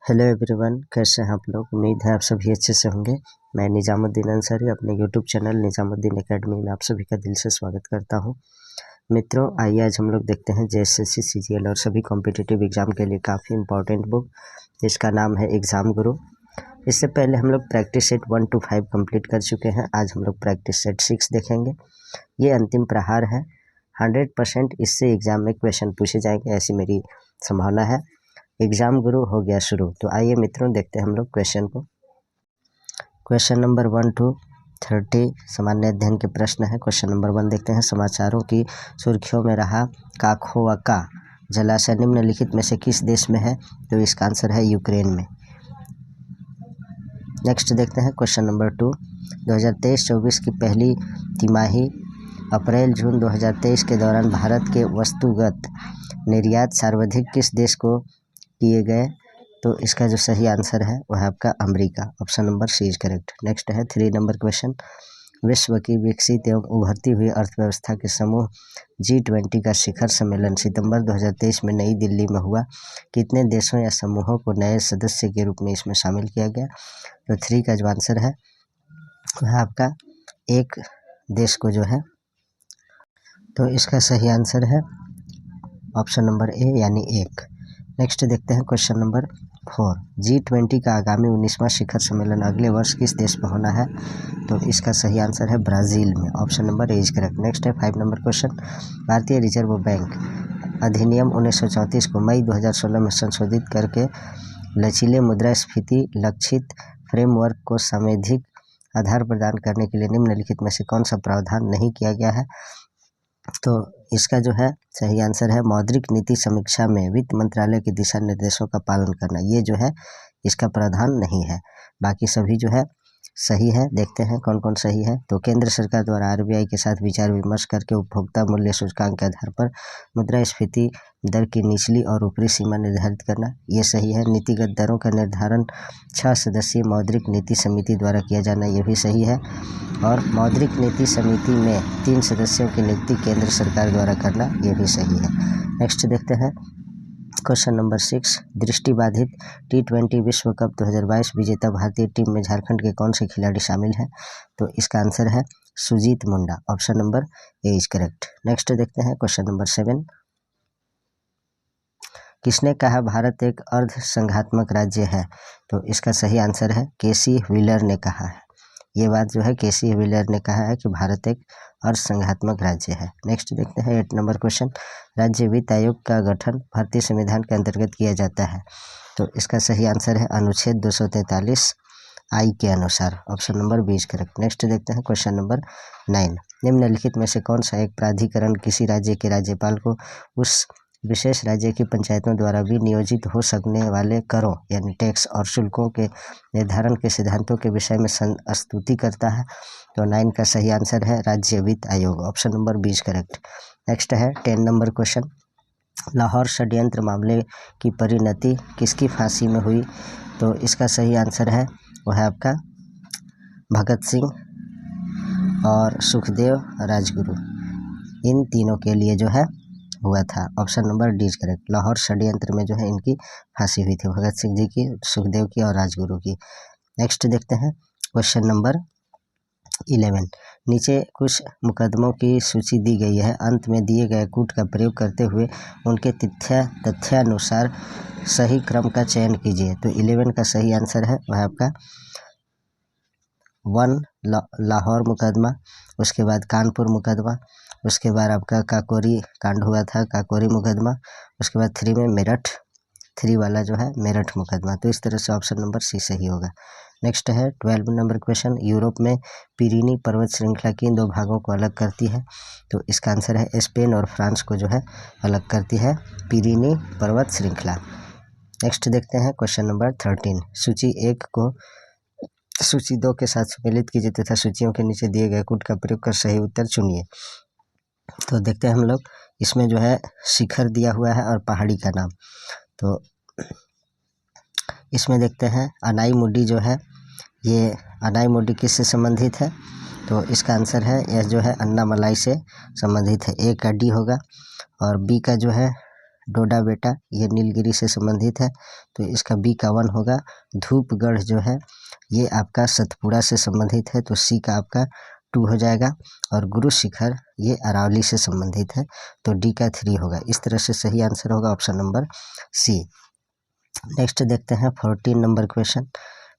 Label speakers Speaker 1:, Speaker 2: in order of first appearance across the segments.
Speaker 1: Hello everyone, कैसे हैं आप लोग। उम्मीद है आप सभी अच्छे से होंगे। मैं निजामुद्दीन अंसारी अपने यूट्यूब चैनल निजामुद्दीन एकेडमी में आप सभी का दिल से स्वागत करता हूं। मित्रों, आइए आज हम लोग देखते हैं जेएसएससी, सीजीएल और सभी कॉम्पिटिटिव एग्जाम के लिए काफ़ी इंपॉर्टेंट बुक जिसका नाम है एग्ज़ाम गुरु। इससे पहले हम लोग प्रैक्टिस सेट 1 to 5 कंप्लीट कर चुके हैं। आज हम लोग प्रैक्टिस सेट 6 देखेंगे। ये अंतिम प्रहार है। 100% इससे एग्ज़ाम में क्वेश्चन पूछे जाएंगे, ऐसी मेरी संभावना है। एग्ज़ाम गुरु हो गया शुरू। तो आइए मित्रों, देखते हैं हम लोग क्वेश्चन को। क्वेश्चन नंबर 1 to 30 सामान्य अध्ययन के प्रश्न है। क्वेश्चन नंबर 1 देखते हैं। समाचारों की सुर्खियों में रहा काखोवा जलाशय निम्नलिखित में से किस देश में है? तो इसका आंसर है यूक्रेन में। नेक्स्ट देखते हैं क्वेश्चन नंबर 2। 2023-24 की पहली तिमाही अप्रैल जून 2023 के दौरान भारत के वस्तुगत निर्यात सर्वाधिक किस देश को किए गए? तो इसका जो सही आंसर है वह है आपका America. Option number C is correct. Next है 3 नंबर क्वेश्चन। विश्व की विकसित एवं उभरती हुई अर्थव्यवस्था के समूह G20 का शिखर सम्मेलन सितंबर 2023 में नई दिल्ली में हुआ। कितने देशों या समूहों को नए सदस्य के रूप में इसमें शामिल किया गया? तो 3 का जो आंसर है वह आपका एक देश को जो है, तो इसका सही आंसर है ऑप्शन नंबर ए यानी 1। नेक्स्ट देखते हैं क्वेश्चन नंबर 4। G20 का आगामी 19वां शिखर सम्मेलन अगले वर्ष किस देश में होना है? तो इसका सही आंसर है ब्राज़ील में। Option number A is correct. Next है 5 नंबर क्वेश्चन। भारतीय रिजर्व बैंक अधिनियम 1934 को मई 2016 में संशोधित करके लचीले मुद्रास्फीति लक्षित फ्रेमवर्क को सांविधिक आधार प्रदान करने के लिए निम्नलिखित में से कौन सा प्रावधान नहीं किया गया है? तो इसका जो है सही आंसर है मौद्रिक नीति समीक्षा में वित्त मंत्रालय के दिशा निर्देशों का पालन करना। ये जो है इसका प्रावधान नहीं है, बाकी सभी जो है सही है। देखते हैं कौन कौन सही है। तो केंद्र सरकार द्वारा आरबीआई के साथ विचार विमर्श करके उपभोक्ता मूल्य सूचकांक के आधार पर मुद्रास्फीति दर की निचली और ऊपरी सीमा निर्धारित करना, ये सही है। नीतिगत दरों का निर्धारण 6 सदस्यीय मौद्रिक नीति समिति द्वारा किया जाना, ये भी सही है। और मौद्रिक नीति समिति में 3 सदस्यों की नियुक्ति केंद्र सरकार द्वारा करना, ये भी सही है। नेक्स्ट देखते हैं क्वेश्चन नंबर 6। दृष्टिबाधित T20 विश्व कप 2022 विजेता भारतीय टीम में झारखंड के कौन से खिलाड़ी शामिल हैं? तो इसका आंसर है Sujit Munda. Option number A is correct. Next देखते हैं क्वेश्चन नंबर 7। किसने कहा भारत एक अर्ध संघात्मक राज्य है? तो इसका सही आंसर है केसी व्हीलर ने कहा है। ये बात जो है केसी व्हीलर ने कहा है कि भारत एक अर्ध संघात्मक राज्य है। नेक्स्ट देखते हैं 8 नंबर क्वेश्चन। राज्य वित्त आयोग का गठन भारतीय संविधान के अंतर्गत किया जाता है। तो इसका सही आंसर है अनुच्छेद 243 आई के अनुसार। Option number B is correct. Next देखते हैं क्वेश्चन नंबर 9। निम्नलिखित में से कौन सा एक प्राधिकरण किसी राज्य के राज्यपाल को उस विशेष राज्य की पंचायतों द्वारा भी नियोजित हो सकने वाले करों यानी टैक्स और शुल्कों के निर्धारण के सिद्धांतों के विषय में स्तुति करता है? तो 9 का सही आंसर है राज्य वित्त आयोग। Option number B is correct. Next है 10 नंबर क्वेश्चन। लाहौर षड्यंत्र मामले की परिणति किसकी फांसी में हुई? तो इसका सही आंसर है वह है आपका भगत सिंह और सुखदेव राजगुरु, इन तीनों के लिए जो है हुआ था। Option number D is correct. Lahore षड्यंत्र में जो है इनकी फांसी हुई थी, भगत सिंह जी की, सुखदेव की और राजगुरु की। नेक्स्ट देखते हैं क्वेश्चन नंबर 11। नीचे कुछ मुकदमों की सूची दी गई है। अंत में दिए गए कूट का प्रयोग करते हुए उनके तथ्यानुसार सही क्रम का चयन कीजिए। तो 11 का सही आंसर है वह आपका 1 लाहौर मुकदमा, उसके बाद कानपुर मुकदमा, उसके बाद आपका काकोरी कांड हुआ था, काकोरी मुकदमा, उसके बाद 3 में मेरठ, 3 वाला जो है मेरठ मुकदमा। तो इस तरह से ऑप्शन नंबर सी सही होगा। नेक्स्ट है 12 नंबर क्वेश्चन। यूरोप में पिरीनी पर्वत श्रृंखला किन 2 भागों को अलग करती है? तो इसका आंसर है स्पेन और फ्रांस को जो है अलग करती है पिरीनी पर्वत श्रृंखला। नेक्स्ट देखते हैं क्वेश्चन नंबर 13। सूची 1 को सूची 2 के साथ सम्मिलित कीजिए तथा सूचियों के नीचे दिए गए कूट का प्रयोग कर सही उत्तर चुनिए। तो देखते हैं हम लोग, इसमें जो है शिखर दिया हुआ है और पहाड़ी का नाम। तो इसमें देखते हैं अनाई मुड्डी जो है, ये अनाई मुड्डी किससे संबंधित है? तो इसका आंसर है यह जो है अन्नामलाई से संबंधित है। ए का डी होगा और बी का जो है डोडा बेटा ये नीलगिरी से संबंधित है, तो इसका बी का 1 होगा। धूपगढ़ जो है ये आपका सतपुड़ा से संबंधित है, तो सी का आपका 2 हो जाएगा। और गुरु शिखर ये अरावली से संबंधित है, तो डी का 3 होगा। इस तरह से सही आंसर होगा ऑप्शन नंबर सी। नेक्स्ट देखते हैं 14 नंबर क्वेश्चन,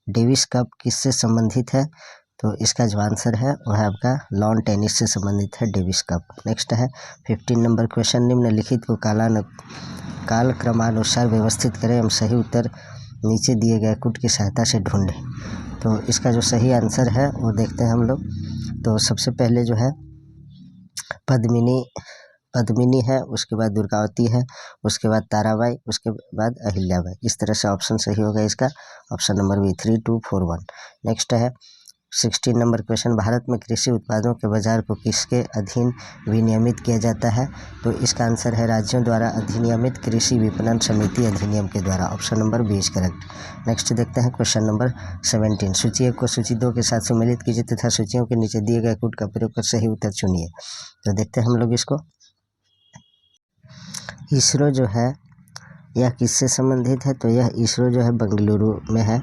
Speaker 1: डेविस कप किससे संबंधित है? तो इसका जो आंसर है वह है आपका लॉन टेनिस से संबंधित है डेविस कप। नेक्स्ट है 15 नंबर क्वेश्चन, निम्नलिखित को कालक्रमानुसार व्यवस्थित करें एवं सही उत्तर नीचे दिए गए कुट की सहायता से ढूंढें। तो इसका जो सही आंसर है वो देखते हैं हम लोग। तो सबसे पहले जो है पद्मिनी है, उसके बाद दुर्गावती है, उसके बाद ताराबाई, उसके बाद अहिल्याबाई। इस तरह से ऑप्शन सही होगा इसका ऑप्शन नंबर बी 3, 2, 4, 1। नेक्स्ट है 16 नंबर क्वेश्चन, भारत में कृषि उत्पादों के बाजार को किसके अधीन विनियमित किया जाता है? तो इसका आंसर है राज्यों द्वारा अधिनियमित कृषि विपणन समिति अधिनियम के द्वारा। Option number B is correct. Next देखते हैं क्वेश्चन नंबर 17, सूची 1 को सूची 2 के साथ सम्मिलित कीजिए तथा सूचियों के नीचे दिए गए कूट का प्रयोग कर सही उत्तर चुनिए। तो देखते हैं हम लोग इसको। इसरो जो है यह किससे संबंधित है? तो यह इसरो जो है बेंगलुरु में है।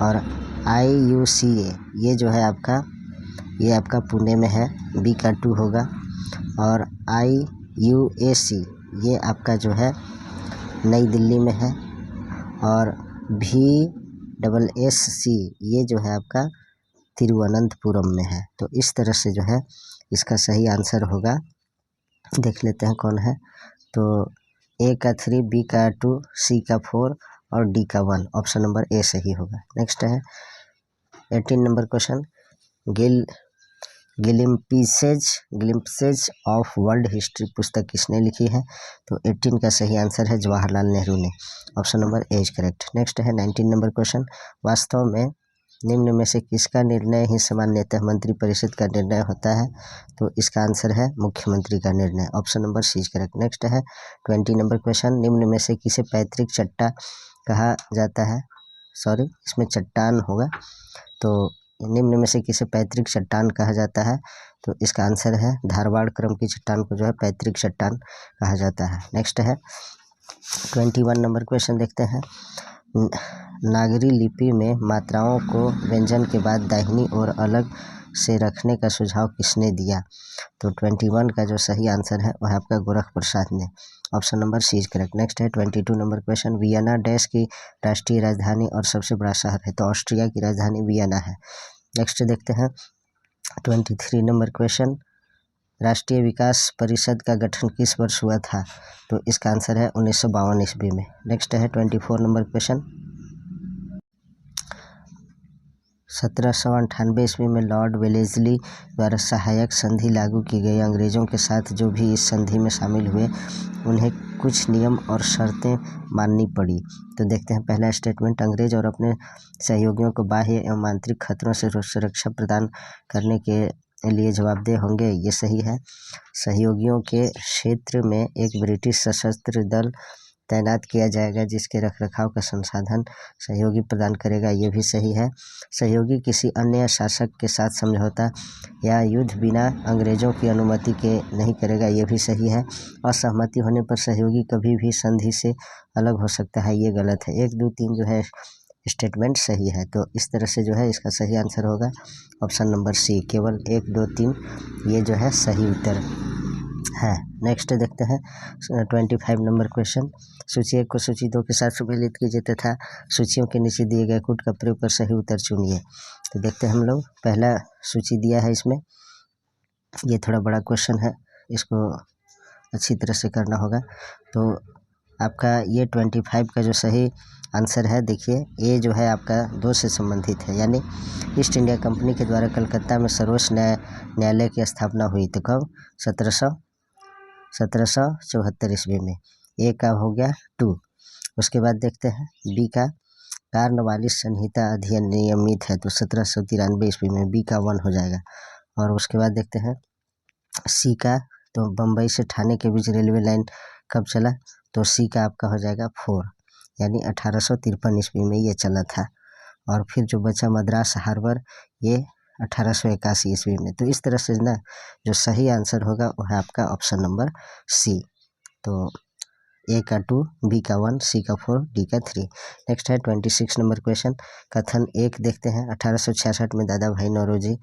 Speaker 1: और IUCA ये जो है आपका पुणे में है, बी का 2 होगा। और IUAC ये आपका जो है नई दिल्ली में है। और VSSC ये जो है आपका तिरुवनंतपुरम में है। तो इस तरह से जो है इसका सही आंसर होगा, देख लेते हैं कौन है। तो ए का 3, बी का 2, सी का 4 और डी का 1। ऑप्शन नंबर ए सही होगा। नेक्स्ट है 18 number question, glimpses of world history पुस्तक किसने लिखी है? तो 18 का सही आंसर है जवाहरलाल नेहरू ने। Option number A is correct. Next है 19 नंबर क्वेश्चन, वास्तव में निम्न में से किसका निर्णय ही सामान्यतः मंत्रिपरिषद का निर्णय होता है? तो इसका आंसर है मुख्यमंत्री का निर्णय। Option number C is correct. Next है 20 नंबर क्वेश्चन, निम्न में से किसे पैतृक चट्टा कहा जाता है? सॉरी, इसमें चट्टान होगा। तो निम्न में से किसे पैतृक चट्टान कहा जाता है? तो इसका आंसर है धारवाड़ क्रम की चट्टान को जो है पैतृक चट्टान कहा जाता है। नेक्स्ट है 21 नंबर क्वेश्चन देखते हैं, नागरी लिपि में मात्राओं को व्यंजन के बाद दाहिनी ओर अलग से रखने का सुझाव किसने दिया? तो 21 का जो सही आंसर है वह आपका गोरख प्रसाद ने। Option number C is correct. Next है 22 नंबर क्वेश्चन, वियना डैश की राष्ट्रीय राजधानी और सबसे बड़ा शहर है? तो ऑस्ट्रिया की राजधानी वियना है। नेक्स्ट देखते हैं 23 नंबर क्वेश्चन, राष्ट्रीय विकास परिषद का गठन किस वर्ष हुआ था? तो इसका आंसर है 1952 ईस्वी में। नेक्स्ट है 24 नंबर क्वेश्चन, 1798 ईस्वी में लॉर्ड वेलेस्ली द्वारा सहायक संधि लागू की गई। अंग्रेजों के साथ जो भी इस संधि में शामिल हुए उन्हें कुछ नियम और शर्तें माननी पड़ी। तो देखते हैं पहला स्टेटमेंट, अंग्रेज और अपने सहयोगियों को बाह्य एवं आंतरिक खतरों से सुरक्षा प्रदान करने के लिए जवाबदेह होंगे। ये सही है। सहयोगियों के क्षेत्र में एक ब्रिटिश सशस्त्र दल तैनात किया जाएगा जिसके रखरखाव का संसाधन सहयोगी प्रदान करेगा। ये भी सही है। सहयोगी किसी अन्य शासक के साथ समझौता या युद्ध बिना अंग्रेजों की अनुमति के नहीं करेगा। ये भी सही है। असहमति होने पर सहयोगी कभी भी संधि से अलग हो सकता है। ये गलत है। 1, 2, 3 जो है स्टेटमेंट सही है। तो इस तरह से जो है इसका सही आंसर होगा ऑप्शन नंबर सी, केवल 1, 2, 3 ये जो है सही उत्तर है। नेक्स्ट देखते हैं 25 नंबर क्वेश्चन, सूची 1 को सूची 2 के साथ सम्मिलित कीजिए तथा सूचियों के नीचे दिए गए कूट का प्रयोग कर सही उत्तर चुनिए। तो देखते हैं हम लोग, पहला सूची दिया है इसमें, ये थोड़ा बड़ा क्वेश्चन है, इसको अच्छी तरह से करना होगा। तो आपका ये 25 का जो सही आंसर है, देखिए ये जो है आपका 2 से संबंधित है, यानी ईस्ट इंडिया कंपनी के द्वारा कलकत्ता में सर्वोच्च न्यायालय की स्थापना हुई। तो कब? 1774 ईस्वी में। ए का हो गया 2। उसके बाद देखते हैं बी का, कार्नवालिस संहिता अधिनियमित है तो 1793 ईस्वी में, बी का 1 हो जाएगा। और उसके बाद देखते हैं सी का, तो बम्बई से ठाणे के बीच रेलवे लाइन कब चला? तो सी का आपका हो जाएगा 4, यानी 1853 ईस्वी में ये चला था। और फिर जो बचा मद्रास हार्बर, ये 1881 ईस्वी में। तो इस तरह से ना जो सही आंसर होगा वह है आपका ऑप्शन नंबर सी। तो ए का 2, बी का 1, सी का 4, डी का 3। नेक्स्ट है 26 नंबर क्वेश्चन। कथन 1 देखते हैं। 1866 में दादा भाई नौरोजी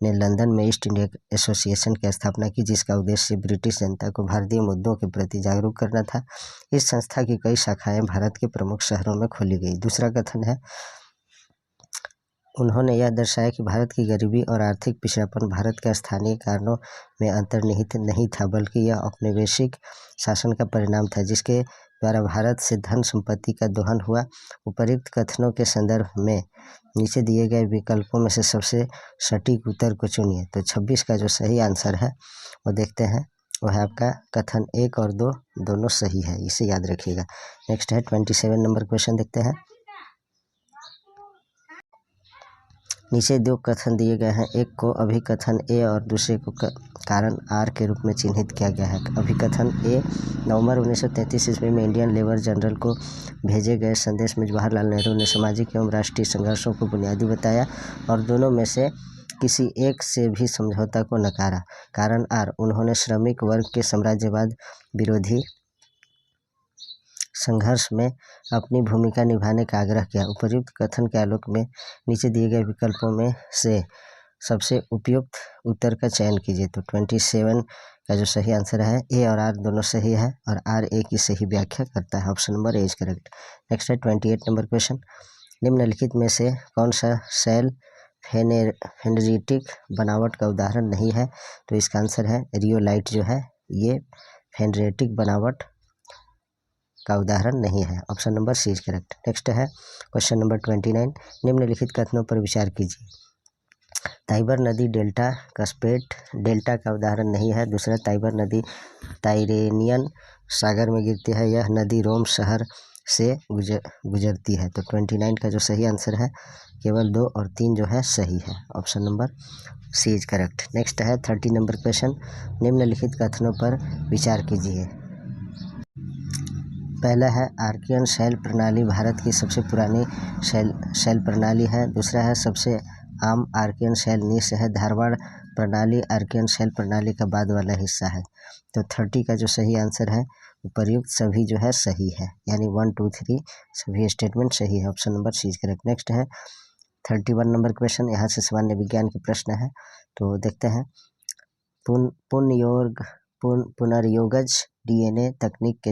Speaker 1: ने लंदन में ईस्ट इंडिया एसोसिएशन की स्थापना की, जिसका उद्देश्य ब्रिटिश जनता को भारतीय मुद्दों के प्रति जागरूक करना था। इस संस्था की कई शाखाएं भारत के प्रमुख शहरों में खोली गई। दूसरा कथन है, उन्होंने यह दर्शाया कि भारत की गरीबी और आर्थिक पिछड़ापन भारत के स्थानीय कारणों में अंतर्निहित नहीं था, बल्कि यह औपनिवेशिक शासन का परिणाम था, जिसके द्वारा भारत से धन संपत्ति का दोहन हुआ। उपर्युक्त कथनों के संदर्भ में नीचे दिए गए विकल्पों में से सबसे सटीक उत्तर को चुनिए। तो 26 का जो सही आंसर है वो देखते हैं, वह है आपका कथन 1 और 2 दोनों सही है, इसे याद रखिएगा। नेक्स्ट है 27 नंबर क्वेश्चन देखते हैं। नीचे 2 कथन दिए गए हैं। एक को अभिकथन ए और दूसरे को कारण आर के रूप में चिन्हित किया गया है। अभिकथन ए, नवंबर 1933 ईस्वी में इंडियन लेबर जनरल को भेजे गए संदेश में जवाहरलाल नेहरू ने सामाजिक एवं राष्ट्रीय संघर्षों को बुनियादी बताया और दोनों में से किसी एक से भी समझौता को नकारा। कारण आर, उन्होंने श्रमिक वर्ग के साम्राज्यवाद विरोधी संघर्ष में अपनी भूमिका निभाने का आग्रह किया। उपर्युक्त कथन के आलोक में नीचे दिए गए विकल्पों में से सबसे उपयुक्त उत्तर का चयन कीजिए। तो 27 का जो सही आंसर है, ए और आर दोनों सही है और आर ए की सही व्याख्या करता है। Option number A is correct. Next है 28 नंबर क्वेश्चन। निम्नलिखित में से कौन सा सेल फेनरिटिक बनावट का उदाहरण नहीं है? तो इसका आंसर है रियोलाइट जो है ये फेनरेटिक बनावट का उदाहरण नहीं है। Option number C is correct. Next है क्वेश्चन नंबर 29। निम्नलिखित कथनों पर विचार कीजिए। ताइबर नदी डेल्टा कस्पेट डेल्टा का उदाहरण नहीं है। दूसरा, ताइबर नदी ताइरेनियन सागर में गिरती है। यह नदी रोम शहर से गुजरती है। तो 29 का जो सही आंसर है, केवल 2 और 3 जो है सही है। Option number C is correct. Next है 30 नंबर क्वेश्चन। निम्नलिखित कथनों पर विचार कीजिए। पहला है, आर्कियन शैल प्रणाली भारत की सबसे पुरानी शैल प्रणाली है। दूसरा है, सबसे आम आर्कियन शैल नीस है। धारवाड़ प्रणाली आर्कियन शैल प्रणाली का बाद वाला हिस्सा है। तो 30 का जो सही आंसर है, उपर्युक्त सभी जो है सही है, यानी 1, 2, 3 सभी स्टेटमेंट सही है। Option number C is correct. Next है 31 नंबर क्वेश्चन। यहाँ से सामान्य विज्ञान के प्रश्न है, तो देखते हैं। पुनर्योगज डीएनए तकनीक के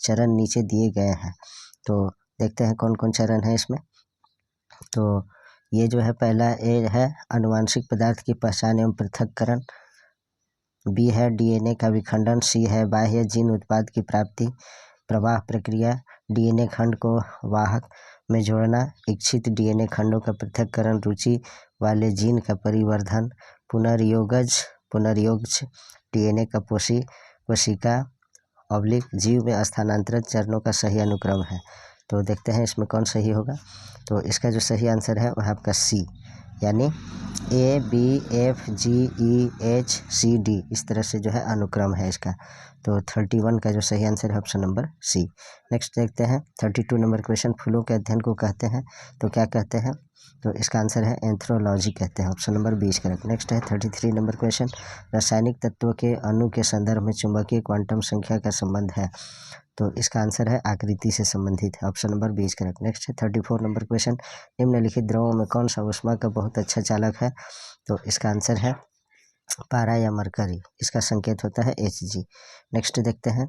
Speaker 1: चरण नीचे दिए गए हैं। तो देखते हैं कौन कौन चरण है इसमें। तो ये जो है, पहला ए है आनुवांशिक पदार्थ की पहचान एवं पृथक्करण। बी है डीएनए का विखंडन। सी है बाह्य जीन उत्पाद की प्राप्ति। प्रवाह प्रक्रिया, डीएनए खंड को वाहक में जोड़ना। इच्छित डीएनए खंडों का पृथक्करण, रुचि वाले जीन का परिवर्धन। पुनर्योगज डीएनए का कोशिका जीव में स्थानांतरित चरणों का सही अनुक्रम है। तो देखते हैं इसमें कौन सही होगा। तो इसका जो सही आंसर है वह आपका सी, यानी ABFGEHCD इस तरह से जो है अनुक्रम है इसका। तो 31 का जो सही आंसर है ऑप्शन नंबर सी। नेक्स्ट देखते हैं 32 नंबर क्वेश्चन। फूलों के अध्ययन को कहते हैं, तो क्या कहते हैं? तो इसका आंसर है एंथ्रोलॉजी कहते हैं। Option number 20 correct. नेक्स्ट है 33 नंबर क्वेश्चन। रासायनिक तत्वों के अणु के संदर्भ में चुंबकीय क्वांटम संख्या का संबंध है। तो इसका आंसर है आकृति से संबंधित है। Option number 20 correct. नेक्स्ट है 34 नंबर क्वेश्चन। निम्नलिखित द्रवों में कौन सा ऊष्मा का बहुत अच्छा चालक है? तो इसका आंसर है पारा या मरकरी। इसका संकेत होता है Hg। नेक्स्ट देखते हैं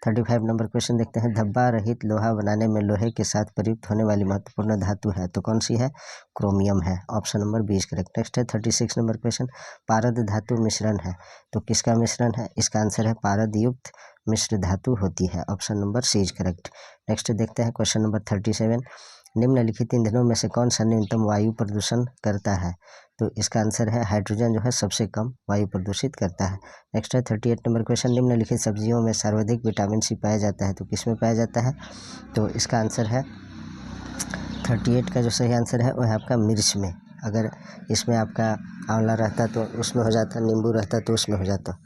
Speaker 1: 35 नंबर क्वेश्चन देखते हैं। धब्बा रहित लोहा बनाने में लोहे के साथ प्रयुक्त होने वाली महत्वपूर्ण धातु है, तो कौन सी है? क्रोमियम है। Option number 20 correct. नेक्स्ट है 36 नंबर क्वेश्चन। पारद धातु मिश्रण है, तो किसका मिश्रण है? इसका आंसर है पारद युक्त मिश्र धातु होती है। Option number C is correct. Next देखते हैं क्वेश्चन नंबर 37। निम्नलिखित ईंधनों में से कौन सा न्यूनतम वायु प्रदूषण करता है? तो इसका आंसर है हाइड्रोजन जो है सबसे कम वायु प्रदूषित करता है। नेक्स्ट है 38 नंबर क्वेश्चन। निम्नलिखित सब्जियों में सर्वाधिक विटामिन सी पाया जाता है, तो किसमें पाया जाता है? तो इसका आंसर है 38 का जो सही आंसर है वह है आपका मिर्च में। अगर इसमें आपका आंवला रहता तो उसमें हो जाता, नींबू रहता तो उसमें हो जाता,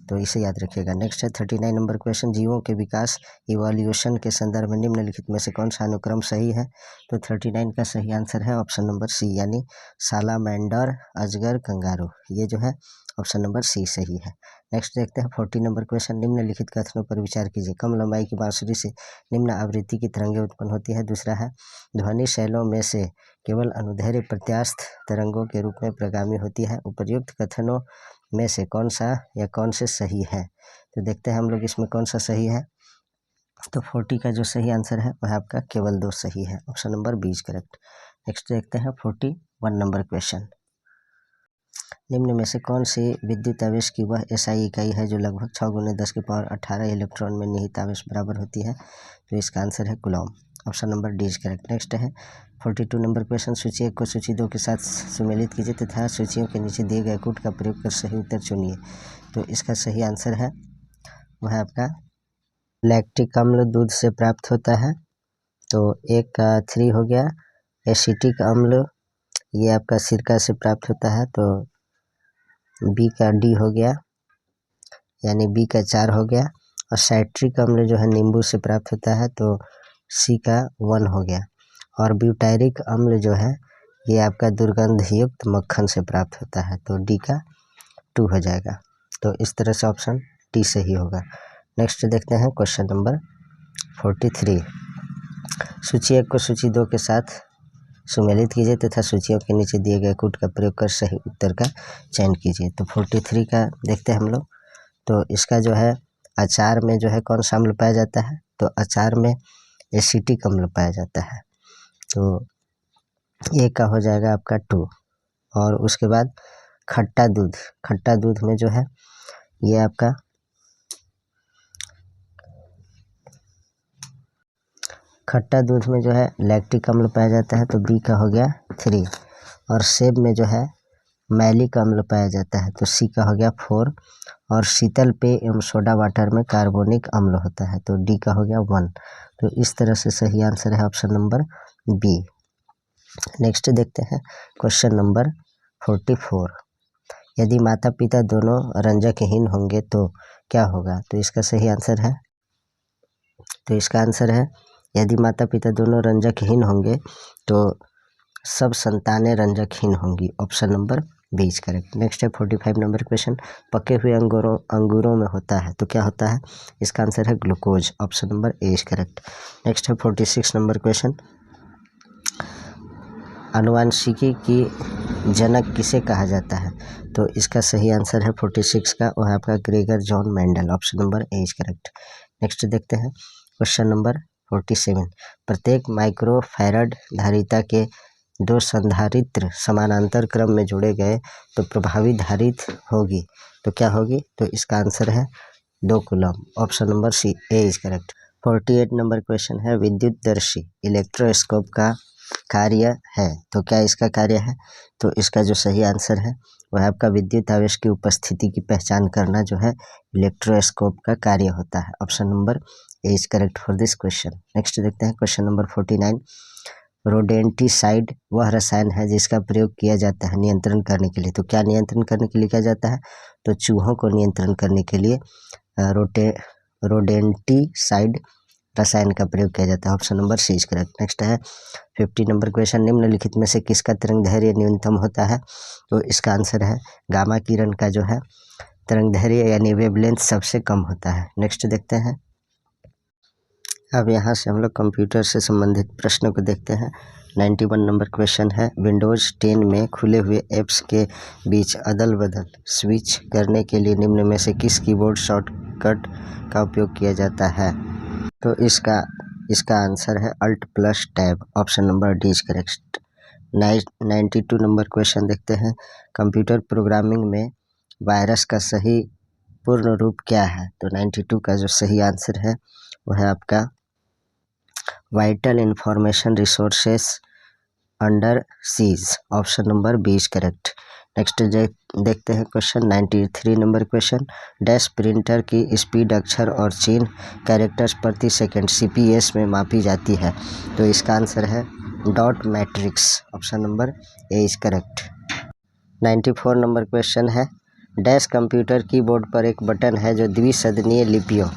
Speaker 1: तो इसे याद रखिएगा। नेक्स्ट है 39 नंबर क्वेश्चन। जीवों के विकास इवोल्यूशन के संदर्भ में निम्नलिखित में से कौन सा अनुक्रम सही है? तो 39 का सही आंसर है ऑप्शन नंबर सी, यानी सालामैंडर, अजगर, कंगारू, ये जो है ऑप्शन नंबर सी सही है। नेक्स्ट देखते हैं 40 नंबर क्वेश्चन। निम्नलिखित कथनों पर विचार कीजिए। कम लंबाई की बांसुरी से निम्न आवृत्ति की तरंगें उत्पन्न होती है। दूसरा है ध्वनि शैलों में से केवल अनुदैर्घ्य प्रत्यास्थ तरंगों के रूप में प्रगामी होती है। उपर्युक्त कथनों में से कौन सा या कौन से सही है? तो देखते हैं हम लोग इसमें कौन सा सही है। तो 40 का जो सही आंसर है वह आपका केवल 2 सही है। Option number B is correct. Next देखते हैं 41 नंबर क्वेश्चन। निम्न में से कौन सी विद्युत आवेश की वह एसआई इकाई है जो लगभग 6 × 10⁸ इलेक्ट्रॉन में निहित आवेश बराबर होती है? तो इसका आंसर है Coulomb. Option number D is correct. Next है 42 नंबर क्वेश्चन। सूची 1 को सूची 2 के साथ सुमेलित कीजिए तथा सूचियों के नीचे दिए गए कूट का प्रयोग कर सही उत्तर चुनिए। तो इसका सही आंसर है वह आपका लैक्टिक अम्ल दूध से प्राप्त होता है। तो एक का 3 हो गया। एसिटिक अम्ल ये आपका सिरका से प्राप्त होता है। तो बी का डी हो गया, यानी बी का 4 हो गया। और साइट्रिक अम्ल जो है नींबू से प्राप्त होता है। तो सी का 1 हो गया। और ब्यूटायरिक अम्ल जो है ये आपका दुर्गंधयुक्त मक्खन से प्राप्त होता है। तो डी का 2 हो जाएगा। तो इस तरह से ऑप्शन डी सही होगा। नेक्स्ट देखते हैं क्वेश्चन नंबर 43। सूची 1 को सूची 2 के साथ सुमेलित कीजिए तथा सूचियों के नीचे दिए गए कूट का प्रयोग कर सही उत्तर का चयन कीजिए। तो 43 का देखते हैं हम लोग। तो इसका जो है अचार में जो है कौन सा अम्ल पाया जाता है? तो अचार में एसिटिक अम्ल पाया जाता है। तो ये का हो जाएगा आपका 2। और उसके बाद खट्टा दूध में जो है ये आपका खट्टा दूध में जो है लैक्टिक अम्ल पाया जाता है। तो बी का हो गया 3। और सेब में जो है मैलिक अम्ल पाया जाता है। तो सी का हो गया 4। और शीतल पेय एवं सोडा वाटर में कार्बोनिक अम्ल होता है। तो डी का हो गया 1। तो इस तरह से सही आंसर है ऑप्शन नंबर बी। नेक्स्ट देखते हैं क्वेश्चन नंबर 44। यदि माता पिता दोनों रंजकहीन होंगे तो क्या होगा? तो इसका सही आंसर है, तो इसका आंसर है यदि माता पिता दोनों रंजकहीन होंगे तो सब संतानें रंजकहीन होंगी। Option number B is correct. Next है 45 नंबर क्वेश्चन। पके हुए अंगूरों में होता है तो क्या होता है? इसका आंसर है glucose. Option number A is correct. Next है 46 नंबर क्वेश्चन। आनुवांशिकी की जनक किसे कहा जाता है? तो इसका सही आंसर है 46 का, वह आपका Gregor John Mendel. Option number A is correct. Next देखते हैं क्वेश्चन नंबर 47। प्रत्येक माइक्रोफैरड धारिता के 2 संधारित्र समानांतर क्रम में जोड़े गए तो प्रभावी धारित होगी तो क्या होगी? तो इसका आंसर है 2 coulomb. Option number C A is correct. 48 number question है विद्युतदर्शी इलेक्ट्रोस्कोप का कार्य है तो क्या इसका कार्य है? तो इसका जो सही आंसर है वह आपका विद्युत आवेश की उपस्थिति की पहचान करना जो है इलेक्ट्रोस्कोप का कार्य होता है। Option number A is correct for this question. Next देखते हैं क्वेश्चन नंबर 49। रोडेंटिसाइड वह रसायन है जिसका प्रयोग किया जाता है नियंत्रण करने के लिए। तो क्या नियंत्रण करने के लिए किया जाता है? तो चूहों को नियंत्रण करने के लिए रोडेंटिसाइड रसायन का प्रयोग किया जाता है। Option number C is correct. Next है 50 नंबर क्वेश्चन। निम्नलिखित में से किसका तरंगदैर्घ्य न्यूनतम होता है? तो इसका आंसर है गामा किरण का जो है तरंगदैर्घ्य यानी वेवलेंथ सबसे कम होता है। नेक्स्ट देखते हैं। अब यहाँ से हम लोग कंप्यूटर से संबंधित प्रश्नों को देखते हैं। 91 नंबर क्वेश्चन है विंडोज़ 10 में खुले हुए ऐप्स के बीच अदल बदल स्विच करने के लिए निम्न में से किस कीबोर्ड शॉर्टकट का उपयोग किया जाता है? तो इसका आंसर है Alt+Tab। Option number D is correct. 92 number question देखते हैं। कंप्यूटर प्रोग्रामिंग में वायरस का सही पूर्ण रूप क्या है? तो 92 का जो सही आंसर है वह है आपका vital information resources under seize. Option number B is correct. Next देखते हैं question 93 number question. Dash printer की स्पीड अक्षर और चिन्ह कैरेक्टर्स प्रति सेकंड CPS में मापी जाती है। तो इसका आंसर है dot matrix. Option number A is correct. 94 number question है डैश कंप्यूटर कीबोर्ड पर एक बटन है जो द्विसदनीय लिपियों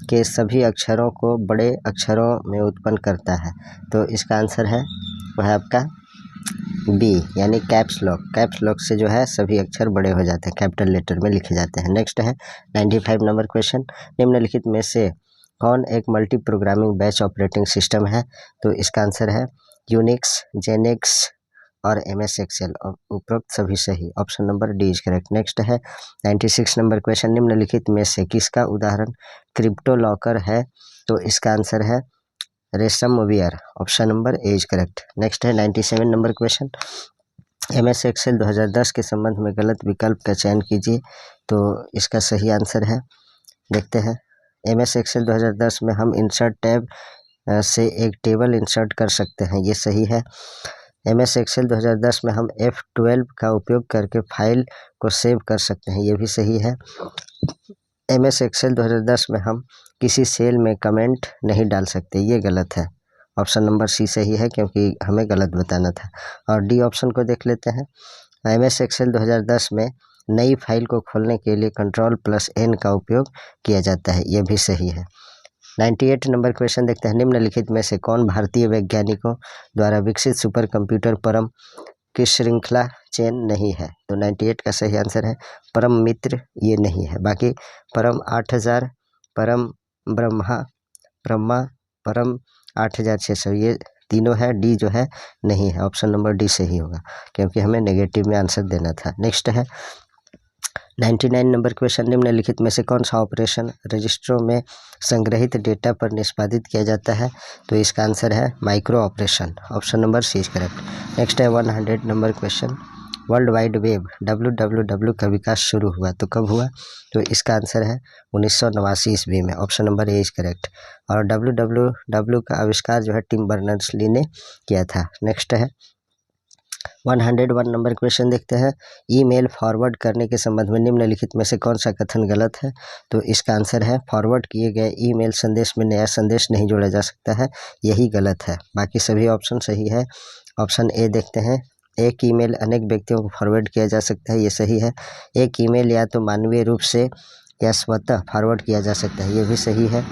Speaker 1: के सभी अक्षरों को बड़े अक्षरों में उत्पन्न करता है। तो इसका आंसर है वह आपका बी यानी कैप्स लॉक। कैप्स लॉक से जो है सभी अक्षर बड़े हो जाते हैं, कैपिटल लेटर में लिखे जाते हैं। नेक्स्ट है 95 नंबर क्वेश्चन, निम्नलिखित में से कौन एक multi programming batch operating system है? तो इसका आंसर है यूनिक्स, जेनिक्स और MS एक्सेल। उपरोक्त सभी सही, option number D is correct. Next है 96 नंबर क्वेश्चन, निम्नलिखित में से किसका उदाहरण क्रिप्टो लॉकर है? तो इसका आंसर है ransomware, option number A is correct. Next है 97 नंबर क्वेश्चन, MS एक्सेल 2010 के संबंध में गलत विकल्प का चयन कीजिए। तो इसका सही आंसर है, देखते हैं, MS एक्सेल 2010 में हम इंसर्ट टैब से एक टेबल इंसर्ट कर सकते हैं, ये सही है। MS एक्सेल 2010 में हम F12 का उपयोग करके फाइल को सेव कर सकते हैं, ये भी सही है। MS एक्सेल 2010 में हम किसी सेल में कमेंट नहीं डाल सकते, ये गलत है। ऑप्शन नंबर सी सही है क्योंकि हमें गलत बताना था। और डी ऑप्शन को देख लेते हैं। MS एक्सेल 2010 में नई फाइल को खोलने के लिए Ctrl+N का उपयोग किया जाता है, यह भी सही है। 98 नंबर क्वेश्चन देखते हैं, निम्नलिखित में से कौन भारतीय वैज्ञानिकों द्वारा विकसित सुपर कंप्यूटर परम की श्रृंखला चेन नहीं है? तो 98 का सही आंसर है परम मित्र, ये नहीं है। बाकी परम 8000, परम ब्रह्मा, परम 8600, ये तीनों है। डी जो है नहीं है, ऑप्शन नंबर डी सही होगा क्योंकि हमें नेगेटिव में आंसर देना था। नेक्स्ट है 99 नंबर क्वेश्चन, निम्नलिखित में से कौन सा ऑपरेशन रजिस्टरों में संग्रहित डेटा पर निष्पादित किया जाता है? तो इसका आंसर है micro operation, option number C is correct. Next है 100 number question, world wide web WWW का विकास शुरू हुआ तो कब हुआ? तो इसका आंसर है 1989 ईस्वी में, option number A is correct. और WWW का आविष्कार जो है टिम बर्नर्स-ली ने किया था। नेक्स्ट है 101 नंबर क्वेश्चन देखते हैं, ईमेल फॉरवर्ड करने के संबंध में निम्नलिखित में से कौन सा कथन गलत है? तो इसका आंसर है फॉरवर्ड किए गए ईमेल संदेश में नया संदेश नहीं जोड़ा जा सकता है, यही गलत है। बाकी सभी ऑप्शन सही है। ऑप्शन ए देखते हैं, एक ईमेल अनेक व्यक्तियों को फॉरवर्ड किया जा सकता है, ये सही है। एक ईमेल या तो मानवीय रूप से या स्वतः फॉरवर्ड किया जा सकता है, ये भी सही है।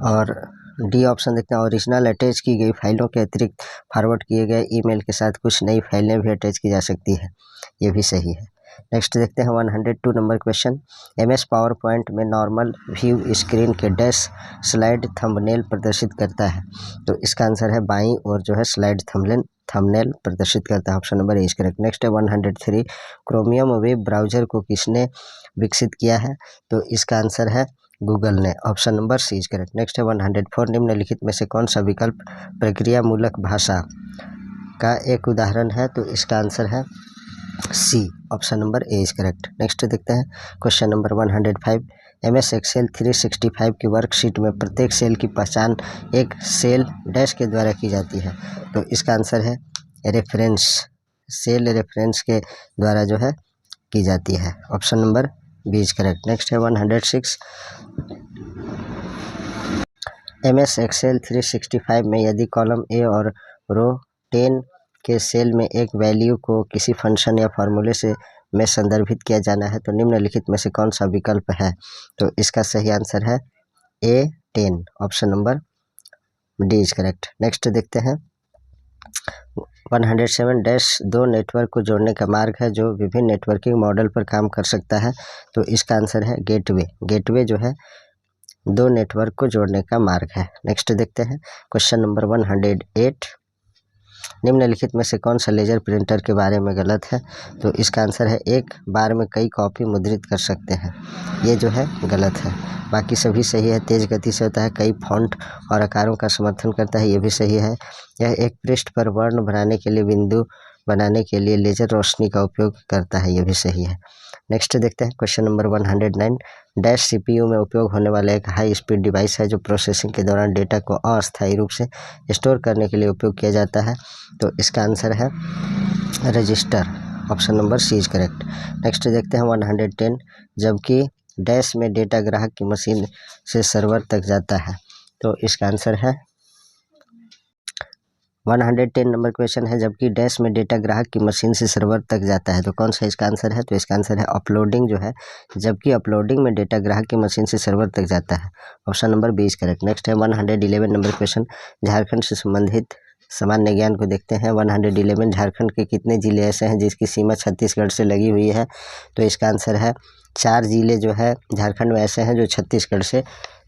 Speaker 1: और डी ऑप्शन देखते हैं, ओरिजिनल अटैच की गई फाइलों के अतिरिक्त फॉरवर्ड किए गए ईमेल के साथ कुछ नई फाइलें भी अटैच की जा सकती है, ये भी सही है। नेक्स्ट देखते हैं 102 number question, MS power point में नॉर्मल व्यू स्क्रीन के डैश स्लाइड थंबनेल प्रदर्शित करता है? तो इसका आंसर है बाईं ओर जो है स्लाइड थंबनेल प्रदर्शित करता है, option number A is correct. Next है 103, क्रोमियम वेब ब्राउज़र को किसने विकसित किया है? तो इसका आंसर है गूगल ने, option number C is correct. Next है 104, निम्नलिखित में से कौन सा विकल्प प्रक्रिया मूलक भाषा का एक उदाहरण है? तो इसका आंसर है C, option number A is correct. Next देखते हैं क्वेश्चन नंबर 105, MS एक्सेल 365 की वर्कशीट में प्रत्येक सेल की पहचान एक सेल डैश के द्वारा की जाती है। तो इसका आंसर है रेफरेंस, सेल रेफरेंस के द्वारा जो है की जाती है, option number B is correct. Next है 106, MS एक्सेल 365 में यदि कॉलम ए और रो 10 के सेल में एक वैल्यू को किसी फंक्शन या फार्मूले से में संदर्भित किया जाना है तो निम्नलिखित में से कौन सा विकल्प है? तो इसका सही आंसर है A10, option number D is correct. Next देखते हैं 107 डैश दो नेटवर्क को जोड़ने का मार्ग है जो विभिन्न नेटवर्किंग मॉडल पर काम कर सकता है। तो इसका आंसर है गेटवे। गेटवे जो है दो नेटवर्क को जोड़ने का मार्ग है। नेक्स्ट देखते हैं क्वेश्चन नंबर 108, निम्नलिखित में से कौन सा लेजर प्रिंटर के बारे में गलत है? तो इसका आंसर है एक बार में कई कॉपी मुद्रित कर सकते हैं, ये जो है गलत है। बाकी सभी सही है, तेज़ गति से होता है, कई फॉन्ट और आकारों का समर्थन करता है, ये भी सही है। यह एक पृष्ठ पर वर्ण बनाने के लिए बिंदु बनाने के लिए लेजर रोशनी का उपयोग करता है, ये भी सही है। नेक्स्ट देखते हैं क्वेश्चन नंबर 109, डैश CPU में उपयोग होने वाला एक हाई स्पीड डिवाइस है जो प्रोसेसिंग के दौरान डेटा को अस्थायी रूप से स्टोर करने के लिए उपयोग किया जाता है। तो इसका आंसर है register, option number C is correct. Next देखते हैं 110, जबकि डैश में डेटा ग्राहक की मशीन से सर्वर तक जाता है। तो इसका आंसर है 110 नंबर क्वेश्चन है, जबकि डैश में डेटा ग्राहक की मशीन से सर्वर तक जाता है। तो कौन सा इसका आंसर है? तो इसका आंसर है अपलोडिंग जो है, जबकि अपलोडिंग में डेटा ग्राहक की मशीन से सर्वर तक जाता है, option number B is correct. Next है 111 नंबर क्वेश्चन, झारखंड से संबंधित सामान्य ज्ञान को देखते हैं। 111 झारखंड के कितने जिले ऐसे हैं जिसकी सीमा छत्तीसगढ़ से लगी हुई है? तो इसका आंसर है 4 जिले जो है झारखंड में ऐसे हैं जो छत्तीसगढ़ से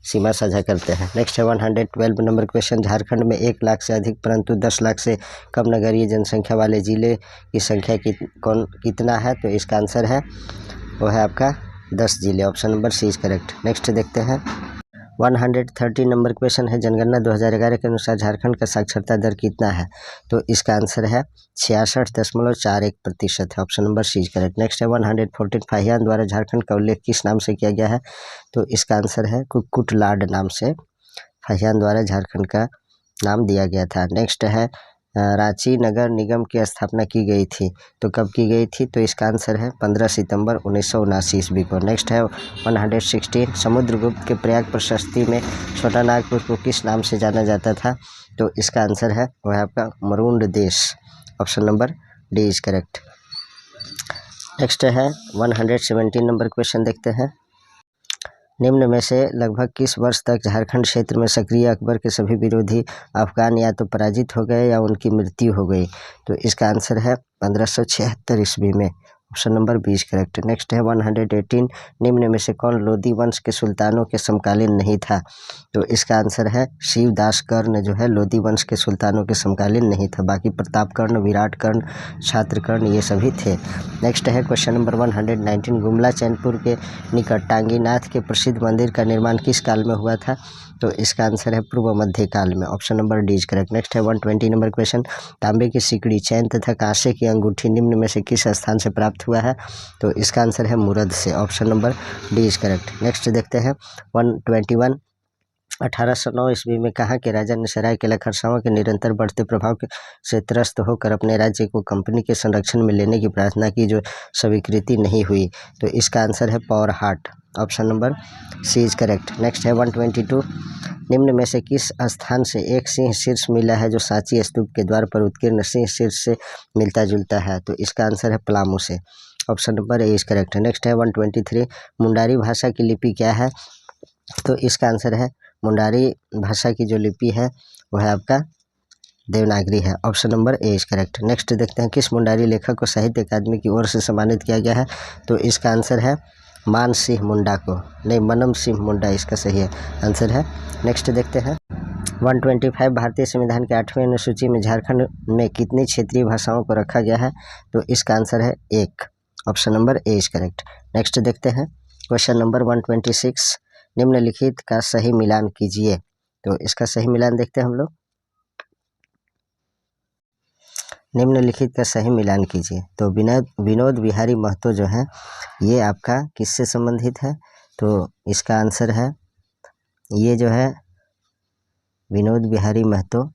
Speaker 1: सीमा साझा करते हैं। नेक्स्ट है 112 नंबर क्वेश्चन। झारखंड में 1 लाख से अधिक परंतु 10 लाख से कम नगरीय जनसंख्या वाले जिले की संख्या कितना है? तो इसका आंसर है वो है आपका 10 जिले। Option number C is correct. Next देखते हैं 113 नंबर क्वेश्चन है। जनगणना 2011 के अनुसार झारखंड का साक्षरता दर कितना है? तो इसका आंसर है 66.41% है। Option number C is correct. Next है 114 फाहियान द्वारा झारखंड का उल्लेख किस नाम से किया गया है? तो इसका आंसर है कुक्कुटलाड नाम से फाहियान द्वारा झारखंड का नाम दिया गया था। नेक्स्ट है रांची नगर निगम की स्थापना की गई थी, तो कब की गई थी? तो इसका आंसर है 15 सितंबर 1979 ईस्वी को। नेक्स्ट है 116 समुद्रगुप्त के प्रयाग प्रशस्ति में छोटा नागपुर को किस नाम से जाना जाता था? तो इसका आंसर है वह आपका मरुंड देश। Option number D is correct. Next है 117 नंबर क्वेश्चन देखते हैं। निम्न में से लगभग किस वर्ष तक झारखंड क्षेत्र में सक्रिय अकबर के सभी विरोधी अफगान या तो पराजित हो गए या उनकी मृत्यु हो गई? तो इसका आंसर है 1576 ईस्वी में। Option number B is correct. Next है 118 निम्न में से कौन लोधी वंश के सुल्तानों के समकालीन नहीं था? तो इसका आंसर है शिवदास कर्ण जो है लोधी वंश के सुल्तानों के समकालीन नहीं था। बाकी प्रताप कर्ण, विराट कर्ण, छात्र कर्ण ये सभी थे। नेक्स्ट है क्वेश्चन नंबर 119 गुमला चैनपुर के निकट टांगीनाथ के प्रसिद्ध मंदिर का निर्माण किस काल में हुआ था? तो इसका आंसर है पूर्व मध्य काल में। Option number D is correct. Next है 120 नंबर क्वेश्चन तांबे की सिकड़ी, चैन तथा कांसे की अंगूठी निम्न में से किस स्थान से प्राप्त हुआ है? तो इसका आंसर है मुरद से। Option number D is correct. Next देखते हैं 121 1809 ईस्वी में कहाँ के राजा ने सरायकेला खरसावां के निरंतर बढ़ते प्रभाव से त्रस्त होकर अपने राज्य को कंपनी के संरक्षण में लेने की प्रार्थना की जो स्वीकृति नहीं हुई? तो इसका आंसर है Porahat. Option number C is correct. Next है 122 निम्न में से किस स्थान से एक सिंह शीर्ष मिला है जो सांची स्तूप के द्वार पर उत्कीर्ण सिंह शीर्ष से मिलता जुलता है? तो इसका आंसर है पलामू से। Option number A is correct. Next है 123 मुंडारी भाषा की लिपि क्या है? तो इसका आंसर है मुंडारी भाषा की जो लिपि है वह है आपका देवनागरी है। Option number A is correct. Next देखते हैं किस मुंडारी लेखक को साहित्य अकादमी की ओर से सम्मानित किया गया है? तो इसका आंसर है मान सिंह मुंडा को, नहीं मनम सिंह मुंडा इसका सही है आंसर है। नेक्स्ट देखते हैं 125 भारतीय संविधान के 8वें अनुसूची में झारखंड में कितनी क्षेत्रीय भाषाओं को रखा गया है? तो इसका आंसर है 1। Option number A is correct. Next देखते हैं क्वेश्चन नंबर 126 निम्नलिखित का सही मिलान कीजिए। तो इसका सही मिलान देखते हैं हम लोग। निम्नलिखित का सही मिलान कीजिए। तो विनोद बिहारी महतो जो है ये आपका किससे संबंधित है? तो इसका आंसर है ये जो है विनोद बिहारी महतो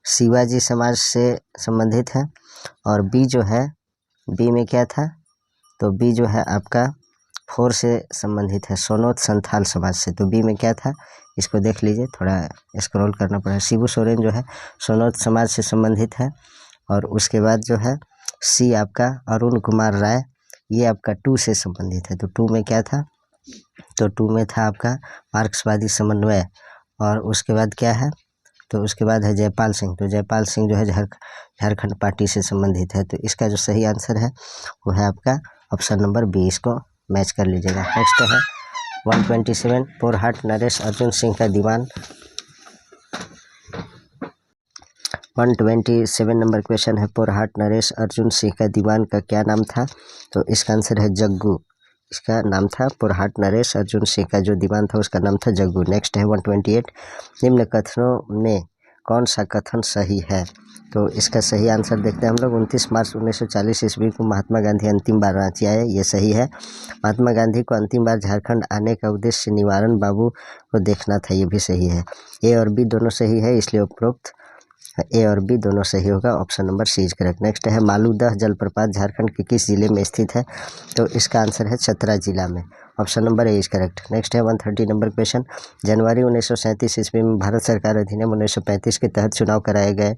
Speaker 1: शिवाजी समाज से संबंधित है। और बी जो है बी में क्या था? तो बी जो है आपका 4 से संबंधित है सोनोत संथाल समाज से। तो बी में क्या था इसको देख लीजिए, थोड़ा स्क्रॉल करना पड़ेगा। शिबू सोरेन जो है सोनोत समाज से संबंधित है। और उसके बाद जो है सी आपका अरुण कुमार राय ये आपका 2 से संबंधित है। तो 2 में क्या था? तो 2 में था आपका मार्क्सवादी समन्वय। और उसके बाद क्या है? तो उसके बाद है जयपाल सिंह। तो जयपाल सिंह जो है झारखंड पार्टी से संबंधित है। तो इसका जो सही आंसर है वो है आपका ऑप्शन नंबर बी, इसको मैच कर लीजिएगा। नेक्स्ट है 127 पोरहाट नरेश अर्जुन सिंह का दीवान। 127 नंबर क्वेश्चन है पोरहाट नरेश अर्जुन सिंह का दीवान का क्या नाम था? तो इसका आंसर है जग्गू। इसका नाम था पोरहाट नरेश अर्जुन सिंह का जो दीवान था उसका नाम था जग्गू। नेक्स्ट है 128 निम्न कथनों में कौन सा कथन सही है? तो इसका सही आंसर देखते हैं हम लोग। 29 मार्च 1940 ईस्वी को महात्मा गांधी अंतिम बार रांची आए, ये सही है। महात्मा गांधी को अंतिम बार झारखंड आने का उद्देश्य निवारण बाबू को देखना था, ये भी सही है। ए और बी दोनों सही है, इसलिए उपरोक्त ए और बी दोनों सही होगा। Option number C is correct. Next है मालूदह जलप्रपात झारखंड के किस जिले में स्थित है? तो इसका आंसर है चतरा जिला में। Option number A is correct. Next है 130 नंबर क्वेश्चन जनवरी 1937 ईस्वी में भारत सरकार अधिनियम 1935 के तहत चुनाव कराए गए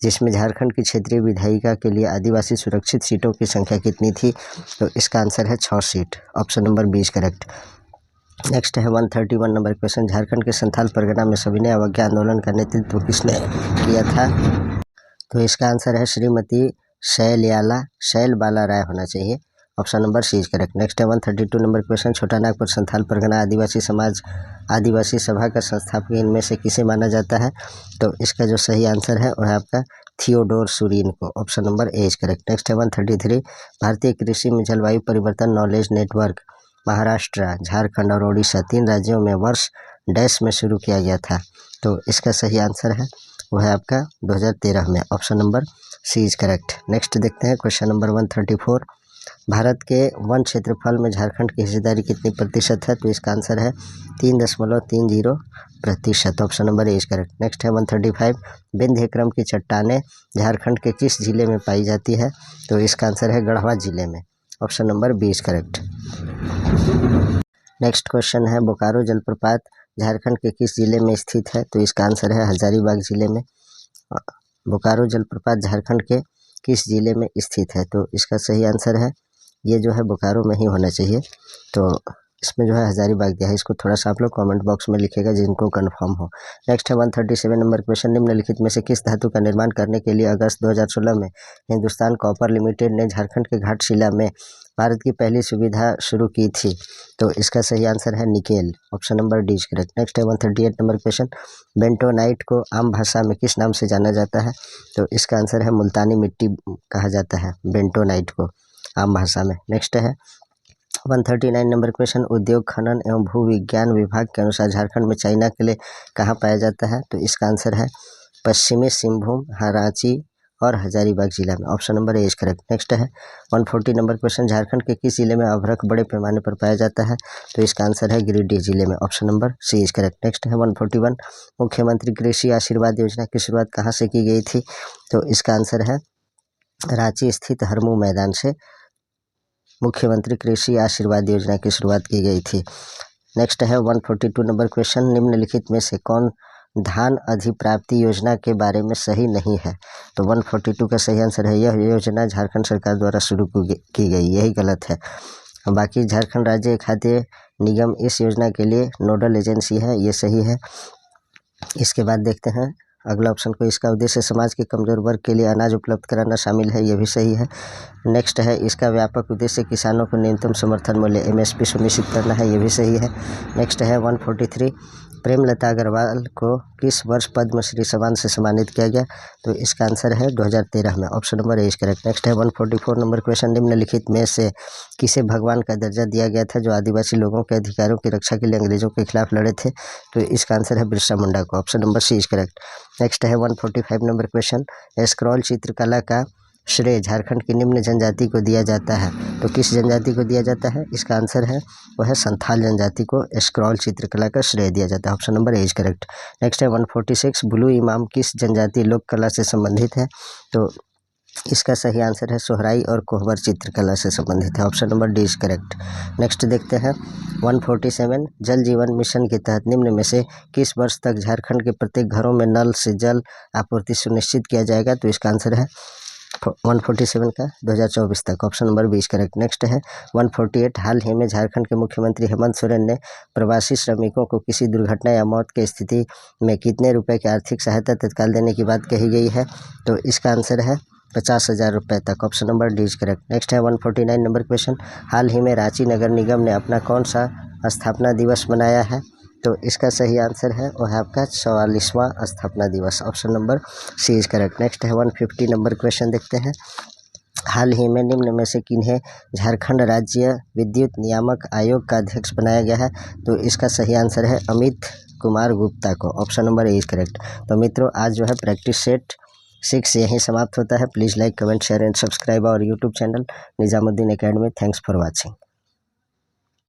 Speaker 1: जिसमें झारखंड की क्षेत्रीय विधायिका के लिए आदिवासी सुरक्षित सीटों की संख्या कितनी थी? तो इसका आंसर है 6 seat. Option number B is correct. Next है 131 नंबर क्वेश्चन, झारखंड के संथाल परगना में सविनय अवज्ञा आंदोलन का नेतृत्व किसने किया था? तो इसका आंसर है श्रीमती शैलबाला राय होना चाहिए। Option number C is correct. Next है 132 नंबर क्वेश्चन, छोटा नागपुर संथाल परगना आदिवासी सभा का संस्थापक इनमें से किसे माना जाता है? तो इसका जो सही आंसर है वह आपका थियोडोर सुरीन को। Option number A is correct. Next है 133, भारतीय कृषि में जलवायु परिवर्तन नॉलेज नेटवर्क महाराष्ट्र, झारखंड और ओडिशा 3 राज्यों में वर्ष डैश में शुरू किया गया था। तो इसका सही आंसर है वह है आपका 2013 में। Option number C is correct. Next देखते हैं क्वेश्चन नंबर 134, भारत के वन क्षेत्रफल में झारखंड की हिस्सेदारी कितनी प्रतिशत है? तो इसका आंसर है 3.30%। Option number A is correct. Next है 135, विंध्य क्रम की चट्टानें झारखंड के किस जिले में पाई जाती है? तो इसका आंसर है गढ़वा जिले में। Option number B is correct. Next question है, बोकारो जलप्रपात झारखंड के किस जिले में स्थित है? तो इसका आंसर है हजारीबाग जिले में। बोकारो जलप्रपात झारखंड के किस जिले में स्थित है? तो इसका सही आंसर है ये जो है बोकारो में ही होना चाहिए। तो इसमें जो है हजारीबाग दिया है, इसको थोड़ा सा आप लोग कमेंट बॉक्स में लिखेगा जिनको कंफर्म हो। नेक्स्ट है 137 नंबर क्वेश्चन, निम्नलिखित में से किस धातु का निर्माण करने के लिए अगस्त 2016 में हिंदुस्तान कॉपर लिमिटेड ने झारखंड के घाटशिला में भारत की पहली सुविधा शुरू की थी? तो इसका सही आंसर है nickel. Option number D is correct. Next है 138 नंबर क्वेश्चन, बेंटोनाइट को आम भाषा में किस नाम से जाना जाता है? तो इसका आंसर है मुल्तानी मिट्टी कहा जाता है बेंटोनाइट को आम भाषा में। नेक्स्ट है 139 नंबर क्वेश्चन, उद्योग खनन एवं भू विज्ञान विभाग के अनुसार झारखंड में चाइना के लिए कहाँ पाया जाता है? तो इसका आंसर है पश्चिमी सिंहभूम, रांची और हजारीबाग जिला में। Option number A is correct. Next है 140 नंबर क्वेश्चन, झारखंड के किस जिले में अभ्रक बड़े पैमाने पर पाया जाता है? तो इसका आंसर है गिरिडीह जिले में। Option number C is correct. Next है 141, मुख्यमंत्री कृषि आशीर्वाद योजना की शुरुआत कहाँ से की गई थी? तो इसका आंसर है रांची स्थित हरमू मैदान से मुख्यमंत्री कृषि आशीर्वाद योजना की शुरुआत की गई थी। नेक्स्ट है 142 नंबर क्वेश्चन, निम्नलिखित में से कौन धान अधिप्राप्ति योजना के बारे में सही नहीं है? तो 142 का सही आंसर है यह योजना झारखंड सरकार द्वारा शुरू की गई, यही गलत है। बाकी झारखंड राज्य खाद्य निगम इस योजना के लिए नोडल एजेंसी है, ये सही है। इसके बाद देखते हैं अगला ऑप्शन को, इसका उद्देश्य समाज के कमजोर वर्ग के लिए अनाज उपलब्ध कराना शामिल है, यह भी सही है। नेक्स्ट है इसका व्यापक उद्देश्य किसानों को न्यूनतम समर्थन मूल्य MSP सुनिश्चित करना है, यह भी सही है। नेक्स्ट है 143, प्रेमलता अग्रवाल को किस वर्ष पद्मश्री सम्मान से सम्मानित किया गया? तो इसका आंसर है 2013 में। Option number A is correct. Next है 144 नंबर क्वेश्चन, निम्नलिखित में से किसे भगवान का दर्जा दिया गया था जो आदिवासी लोगों के अधिकारों की रक्षा के लिए अंग्रेजों के खिलाफ लड़े थे? तो इसका आंसर है बिरसा मुंडा को। Option number C is correct. Next है 145 नंबर क्वेश्चन, स्क्रॉल चित्रकला का श्रेय झारखंड की निम्न जनजाति को दिया जाता है? तो किस जनजाति को दिया जाता है? इसका आंसर है वह है संथाल जनजाति को स्क्रॉल चित्रकला का श्रेय दिया जाता है। Option number A is correct. Next है 146, बुलू इमाम किस जनजाति लोक कला से संबंधित है? तो इसका सही आंसर है सोहराई और कोहबर चित्रकला से संबंधित है। Option number D is correct. Next देखते हैं 147, जल जीवन मिशन के तहत निम्न में से किस वर्ष तक झारखंड के प्रत्येक घरों में नल से जल आपूर्ति सुनिश्चित किया जाएगा? तो इसका आंसर है 147 का 2024 तक। Option number 20 correct. नेक्स्ट है 148, हाल ही में झारखंड के मुख्यमंत्री हेमंत सोरेन ने प्रवासी श्रमिकों को किसी दुर्घटना या मौत की स्थिति में कितने रुपए की आर्थिक सहायता तत्काल देने की बात कही गई है? तो इसका आंसर है 50,000 रुपये तक। Option number D is correct. Next है 149 नंबर क्वेश्चन, हाल ही में रांची नगर निगम ने अपना कौन सा स्थापना दिवस मनाया है? तो इसका सही आंसर है वह है आपका 44वां स्थापना दिवस। Option number C is correct. Next है 150 नंबर क्वेश्चन देखते हैं, हाल ही में निम्न में से किन्हें झारखंड राज्य विद्युत नियामक आयोग का अध्यक्ष बनाया गया है? तो इसका सही आंसर है अमित कुमार गुप्ता को। Option number A is correct. तो मित्रों आज जो है प्रैक्टिस सेट 6 यहीं समाप्त होता है। Please like comment share and subscribe और YouTube channel Nizamuddin academy. Thanks for watching.